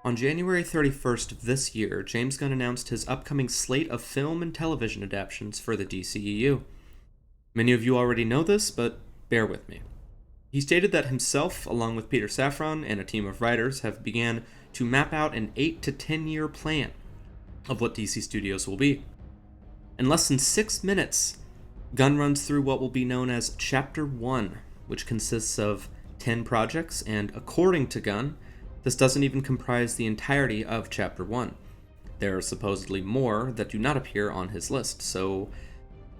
On January 31st of this year, James Gunn announced his upcoming slate of film and television adaptations for the DCEU. Many of you already know this, but bear with me. He stated that himself, along with Peter Safran and a team of writers, have began to map out an 8 to 10 year plan of what DC Studios will be. In less than 6 minutes, Gunn runs through what will be known as Chapter 1, which consists of 10 projects, and according to Gunn, this doesn't even comprise the entirety of Chapter 1. There are supposedly more that do not appear on his list, so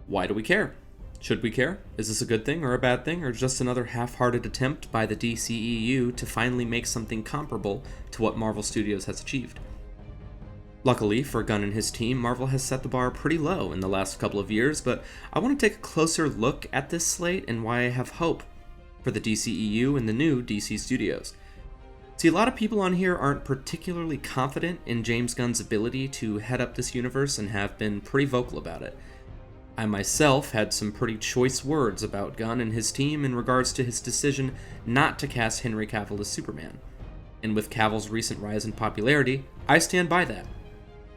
why do we care? Should we care? Is this a good thing or a bad thing, or just another half-hearted attempt by the DCEU to finally make something comparable to what Marvel Studios has achieved? Luckily for Gunn and his team, Marvel has set the bar pretty low in the last couple of years, but I want to take a closer look at this slate and why I have hope for the DCEU and the new DC Studios. See, a lot of people on here aren't particularly confident in James Gunn's ability to head up this universe and have been pretty vocal about it. I myself had some pretty choice words about Gunn and his team in regards to his decision not to cast Henry Cavill as Superman. And with Cavill's recent rise in popularity, I stand by that.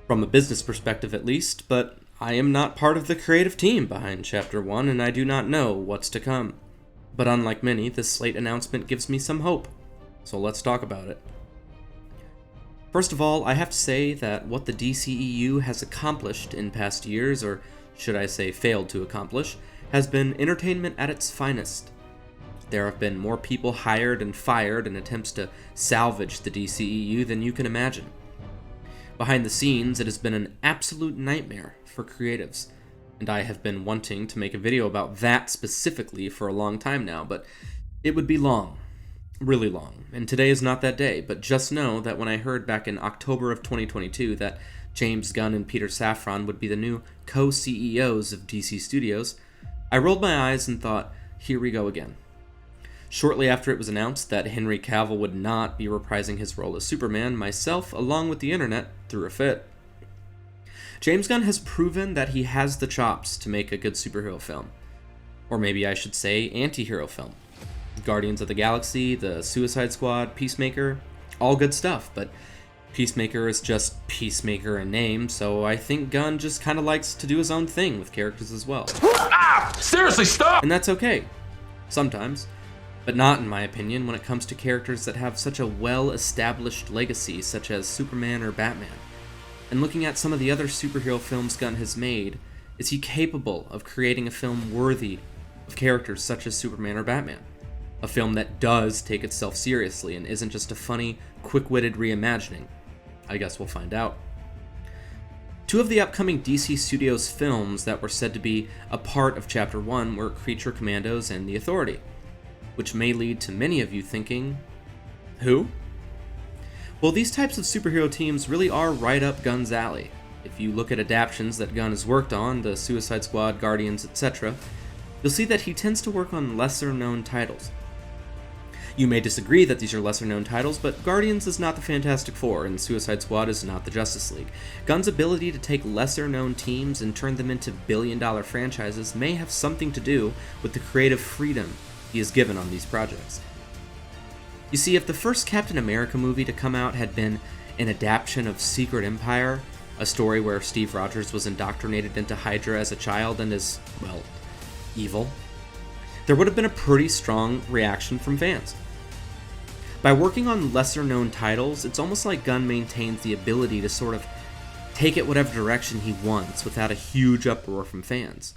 From a business perspective at least, but I am not part of the creative team behind Chapter 1 and I do not know what's to come. But unlike many, this slate announcement gives me some hope. So let's talk about it. First of all, I have to say that what the DCEU has accomplished in past years, or should I say failed to accomplish, has been entertainment at its finest. There have been more people hired and fired in attempts to salvage the DCEU than you can imagine. Behind the scenes, it has been an absolute nightmare for creatives, and I have been wanting to make a video about that specifically for a long time now, but it would be long. Really long, and today is not that day, but just know that when I heard back in October of 2022 that James Gunn and Peter Safran would be the new co-CEOs of DC Studios, I rolled my eyes and thought, here we go again. Shortly after it was announced that Henry Cavill would not be reprising his role as Superman, myself, along with the internet, threw a fit. James Gunn has proven that he has the chops to make a good superhero film. Or maybe I should say anti-hero film. Guardians of the Galaxy, the Suicide Squad, Peacemaker, all good stuff, but Peacemaker is just Peacemaker in name, so I think Gunn just kind of likes to do his own thing with characters as well. Ah! Seriously, stop! And that's okay. Sometimes. But not, in my opinion, when it comes to characters that have such a well-established legacy, such as Superman or Batman. And looking at some of the other superhero films Gunn has made, is he capable of creating a film worthy of characters such as Superman or Batman? A film that does take itself seriously and isn't just a funny, quick-witted reimagining. I guess we'll find out. Two of the upcoming DC Studios films that were said to be a part of Chapter 1 were Creature Commandos and The Authority, which may lead to many of you thinking, who? Well, these types of superhero teams really are right up Gunn's alley. If you look at adaptations that Gunn has worked on, the Suicide Squad, Guardians, etc., you'll see that he tends to work on lesser-known titles. You may disagree that these are lesser-known titles, but Guardians is not the Fantastic Four, and Suicide Squad is not the Justice League. Gunn's ability to take lesser-known teams and turn them into billion-dollar franchises may have something to do with the creative freedom he is given on these projects. You see, if the first Captain America movie to come out had been an adaptation of Secret Empire, a story where Steve Rogers was indoctrinated into Hydra as a child and is, well, evil, there would have been a pretty strong reaction from fans. By working on lesser-known titles, it's almost like Gunn maintains the ability to sort of take it whatever direction he wants without a huge uproar from fans.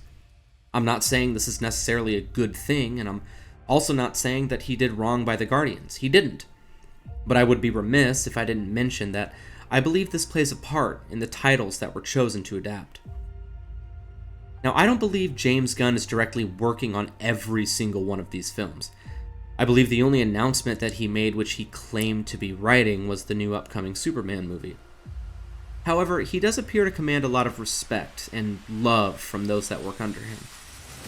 I'm not saying this is necessarily a good thing, and I'm also not saying that he did wrong by the Guardians. He didn't. But I would be remiss if I didn't mention that I believe this plays a part in the titles that were chosen to adapt. Now, I don't believe James Gunn is directly working on every single one of these films. I believe the only announcement that he made which he claimed to be writing was the new upcoming Superman movie. However, he does appear to command a lot of respect and love from those that work under him,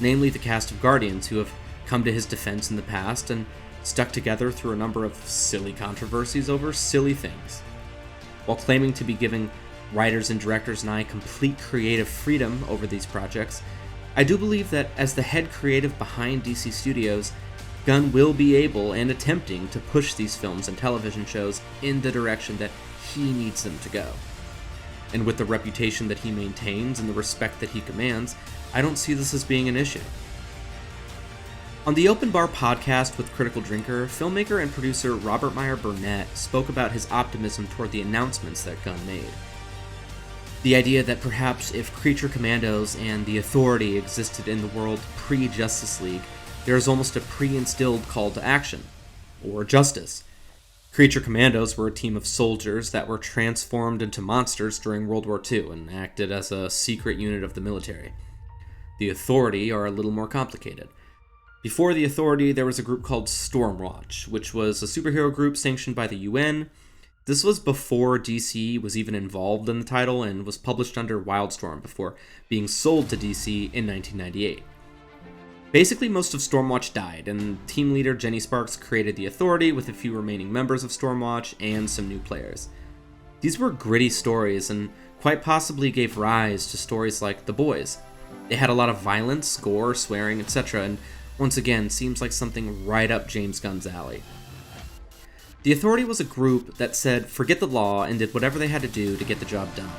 namely the cast of Guardians who have come to his defense in the past and stuck together through a number of silly controversies over silly things. While claiming to be giving writers and directors and I complete creative freedom over these projects, I do believe that as the head creative behind DC Studios, Gunn will be able and attempting to push these films and television shows in the direction that he needs them to go. And with the reputation that he maintains and the respect that he commands, I don't see this as being an issue. On the Open Bar podcast with Critical Drinker, filmmaker and producer Robert Meyer Burnett spoke about his optimism toward the announcements that Gunn made. The idea that perhaps if Creature Commandos and the Authority existed in the world pre-Justice League, there is almost a pre-instilled call to action, or justice. Creature Commandos were a team of soldiers that were transformed into monsters during World War II and acted as a secret unit of the military. The Authority are a little more complicated. Before the Authority, there was a group called Stormwatch, which was a superhero group sanctioned by the UN. This was before DC was even involved in the title and was published under Wildstorm before being sold to DC in 1998. Basically, most of Stormwatch died, and team leader Jenny Sparks created the Authority with a few remaining members of Stormwatch and some new players. These were gritty stories and quite possibly gave rise to stories like The Boys. They had a lot of violence, gore, swearing, etc., and once again, seems like something right up James Gunn's alley. The Authority was a group that said forget the law and did whatever they had to do to get the job done.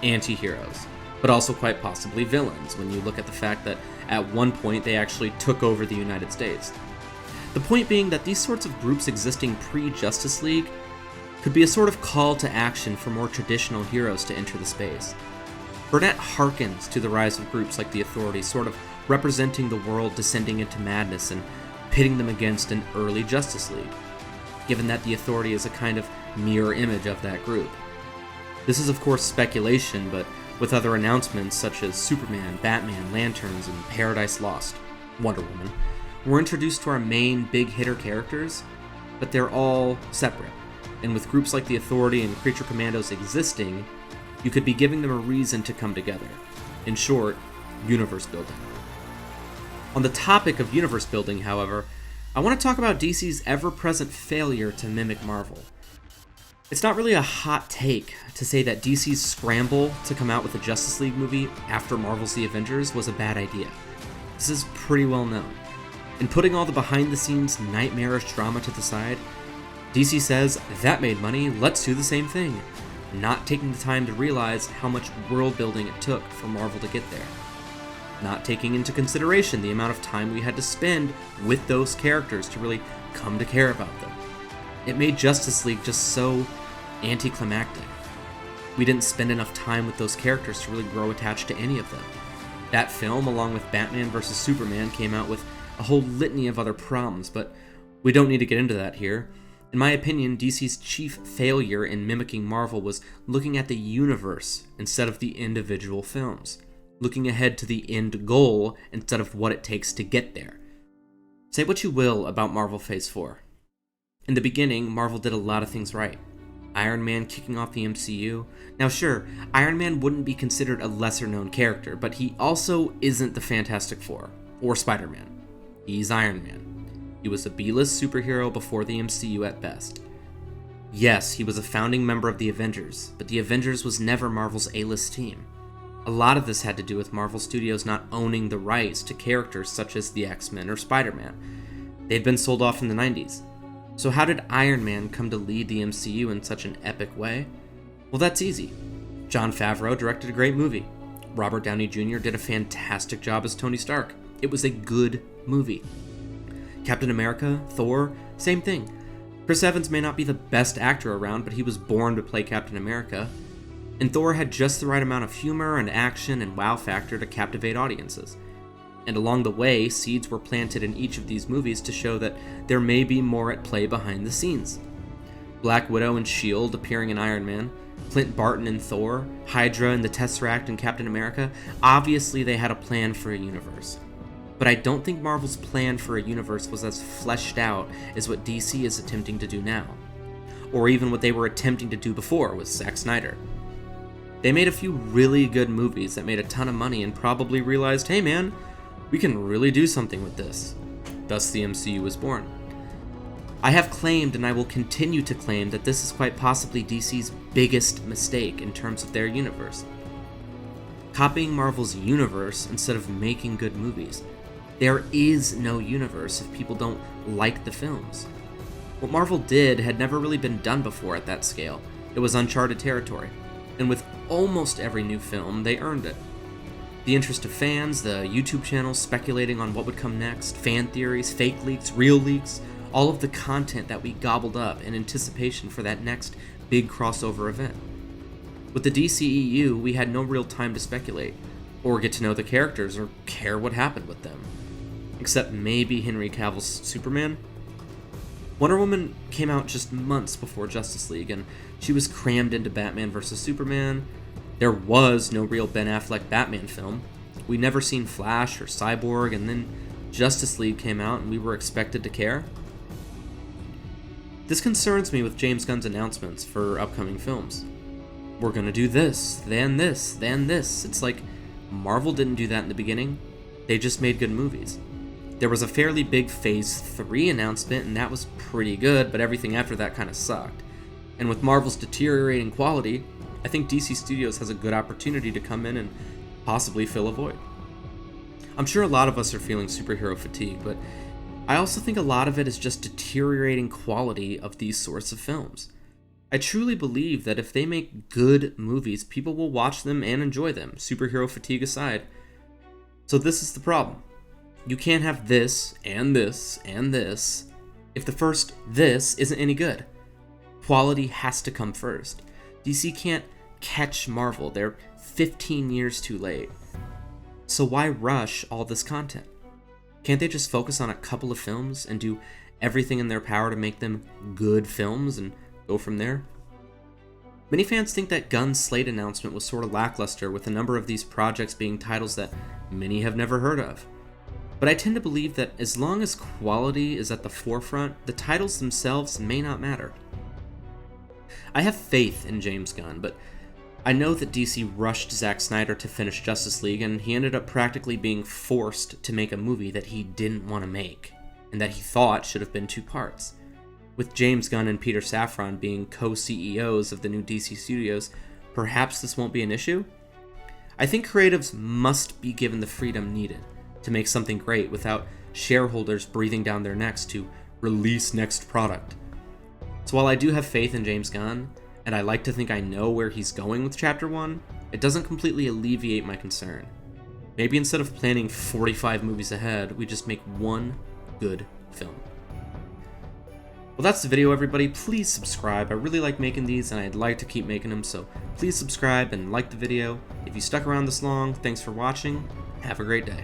Anti-heroes, but also quite possibly villains when you look at the fact that at one point they actually took over the United States. The point being that these sorts of groups existing pre-Justice League could be a sort of call to action for more traditional heroes to enter the space. Burnett harkens to the rise of groups like the Authority, sort of representing the world descending into madness and pitting them against an early Justice League, given that the Authority is a kind of mirror image of that group. This is of course speculation, but with other announcements such as Superman, Batman, Lanterns, and Paradise Lost, Wonder Woman, we're introduced to our main big hitter characters, but they're all separate. And with groups like the Authority and Creature Commandos existing, you could be giving them a reason to come together. In short, universe building. On the topic of universe building, however, I want to talk about DC's ever-present failure to mimic Marvel. It's not really a hot take to say that DC's scramble to come out with a Justice League movie after Marvel's The Avengers was a bad idea. This is pretty well known. And putting all the behind-the-scenes nightmarish drama to the side, DC says, that made money, let's do the same thing, not taking the time to realize how much world building it took for Marvel to get there. Not taking into consideration the amount of time we had to spend with those characters to really come to care about them. It made Justice League just so anticlimactic. We didn't spend enough time with those characters to really grow attached to any of them. That film, along with Batman vs. Superman, came out with a whole litany of other problems, but we don't need to get into that here. In my opinion, DC's chief failure in mimicking Marvel was looking at the universe instead of the individual films. Looking ahead to the end goal instead of what it takes to get there. Say what you will about Marvel Phase 4. In the beginning, Marvel did a lot of things right. Iron Man kicking off the MCU. Now sure, Iron Man wouldn't be considered a lesser known character, but he also isn't the Fantastic Four, or Spider-Man. He's Iron Man. He was a B-list superhero before the MCU at best. Yes, he was a founding member of the Avengers, but the Avengers was never Marvel's A-list team. A lot of this had to do with Marvel Studios not owning the rights to characters such as the X-Men or Spider-Man. They'd been sold off in the 90s. So how did Iron Man come to lead the MCU in such an epic way? Well, that's easy. Jon Favreau directed a great movie. Robert Downey Jr. did a fantastic job as Tony Stark. It was a good movie. Captain America, Thor, same thing. Chris Evans may not be the best actor around, but he was born to play Captain America. And Thor had just the right amount of humor and action and wow factor to captivate audiences. And along the way, seeds were planted in each of these movies to show that there may be more at play behind the scenes. Black Widow and S.H.I.E.L.D. appearing in Iron Man, Clint Barton in Thor, Hydra and the Tesseract in Captain America, obviously they had a plan for a universe. But I don't think Marvel's plan for a universe was as fleshed out as what DC is attempting to do now. Or even what they were attempting to do before with Zack Snyder. They made a few really good movies that made a ton of money and probably realized, hey man, we can really do something with this. Thus the MCU was born. I have claimed and I will continue to claim that this is quite possibly DC's biggest mistake in terms of their universe. Copying Marvel's universe instead of making good movies. There is no universe if people don't like the films. What Marvel did had never really been done before at that scale. It was uncharted territory. And with almost every new film, they earned it. The interest of fans, the YouTube channels speculating on what would come next, fan theories, fake leaks, real leaks, all of the content that we gobbled up in anticipation for that next big crossover event. With the DCEU, we had no real time to speculate, or get to know the characters, or care what happened with them. Except maybe Henry Cavill's Superman? Wonder Woman came out just months before Justice League, and she was crammed into Batman vs. Superman. There was no real Ben Affleck Batman film. We'd never seen Flash or Cyborg, and then Justice League came out and we were expected to care. This concerns me with James Gunn's announcements for upcoming films. We're gonna do this, then this, then this. It's like Marvel didn't do that in the beginning. They just made good movies. There was a fairly big Phase 3 announcement, and that was pretty good, but everything after that kind of sucked. And with Marvel's deteriorating quality, I think DC Studios has a good opportunity to come in and possibly fill a void. I'm sure a lot of us are feeling superhero fatigue, but I also think a lot of it is just deteriorating quality of these sorts of films. I truly believe that if they make good movies, people will watch them and enjoy them, superhero fatigue aside. So this is the problem. You can't have this, and this, and this, if the first this isn't any good. Quality has to come first. DC can't catch Marvel. They're 15 years too late. So why rush all this content? Can't they just focus on a couple of films and do everything in their power to make them good films and go from there? Many fans think that Gunn's slate announcement was sort of lackluster, with a number of these projects being titles that many have never heard of. But I tend to believe that as long as quality is at the forefront, the titles themselves may not matter. I have faith in James Gunn, but I know that DC rushed Zack Snyder to finish Justice League, and he ended up practically being forced to make a movie that he didn't want to make, and that he thought should have been 2 parts. With James Gunn and Peter Safran being co-CEOs of the new DC Studios, perhaps this won't be an issue? I think creatives must be given the freedom needed to make something great without shareholders breathing down their necks to release next product. So while I do have faith in James Gunn, and I like to think I know where he's going with Chapter 1, it doesn't completely alleviate my concern. Maybe instead of planning 45 movies ahead, we just make one good film. Well, that's the video, everybody. Please subscribe. I really like making these, and I'd like to keep making them, so please subscribe and like the video. If you stuck around this long, thanks for watching. Have a great day.